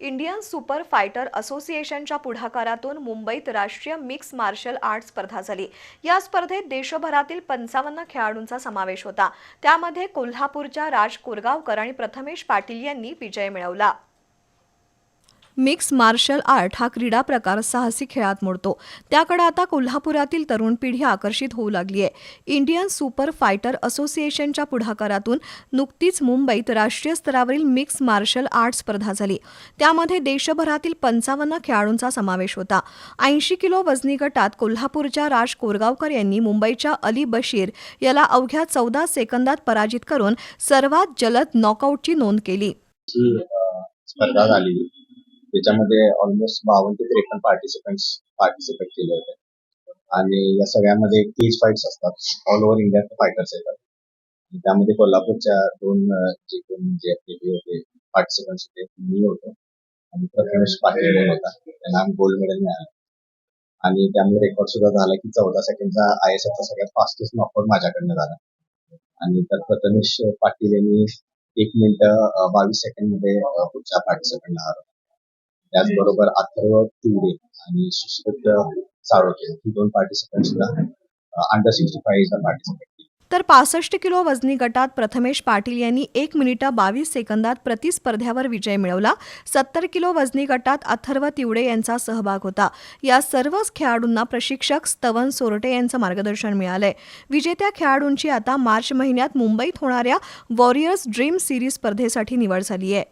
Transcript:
Indian super fighter असोसिएशनच्या पुढाकारातून मुंबईत राष्ट्रीय मिक्स मार्शल आर्ट स्पर्धा झाली। या स्पर्धेत देशभरातील 55 खेळाडूंचा समावेश होता। त्यामध्ये कोल्हापूरच्या राज कोरगावकर आणि प्रथमेश पाटील यांनी विजय मिळवला। मिक्स मार्शल आर्ट हा क्रीडा प्रकार साहसी खेळात मोडतो। त्याकडे आता कोल्हापुरातील तरुण पिढी आकर्षित होऊ लागली आहे। इंडियन सुपर फायटर असोसिएशनच्या पुढाकारातून नुकतीच मुंबईत राष्ट्रीय स्तरावरील मिक्स मार्शल आर्ट स्पर्धा झाली। त्यामध्ये देशभरातील 55 खेळाडूंचा समावेश होता। 80 किलो वजनी गटात कोल्हापूरच्या राज कोरगावकर यांनी मुंबईच्या अली बशीर याला अवघ्या 14 सेकंदात पराजित करून सर्वात जलद नॉकआउटची नोंद केली। स्पर्धा झाली त्याच्यामध्ये ऑलमोस्ट 52 ते 53 पार्टिसिपेट केले होते आणि या सगळ्यामध्ये केज फाईट्स असतात। ऑल ओव्हर इंडियाचे फायटर्स येतात। त्यामध्ये कोल्हापूरच्या दोन जे होते पार्टिसिपंट्स होते, मी होतो आणि प्रथमेश पाटील होता, त्यांना गोल्ड मेडल मिळालं। आणि त्यामुळे रेकॉर्ड सुद्धा झाला की 14 सेकंडचा ISFचा सगळ्यात फास्टेस्ट नॉकआउट माझ्याकडनं झाला। आणि तर प्रथमेश पाटील यांनी 1 मिनिट 22 सेकंड मध्ये पुढच्या पार्टिसिपंटला हरवलं। त्याचबरोबर अथर्व तिवरे आणि सुश्रुत साळोखे ही 2 पार्टिसिपंट सुद्धा अंडर 65 पार्टिसिपेट केले। तर 65 किलो वजनी गटात प्रथमेश पाटील यांनी 1 मिनिट 22 सेकंदात प्रतिस्पर्ध्यावर विजय मिळवला। 70 किलो वजनी गटात अथर्व तिवरे यांचा सहभाग होता। या सर्वच खेळाडूंना प्रशिक्षक स्तवन सोरटे यांचं मार्गदर्शन मिळालंय। विजेत्या खेळाडूंची आता मार्च महिन्यात मुंबईत होणाऱ्या वॉरियर्स ड्रीम सिरीज स्पर्धेसाठी निवड झाली आहे।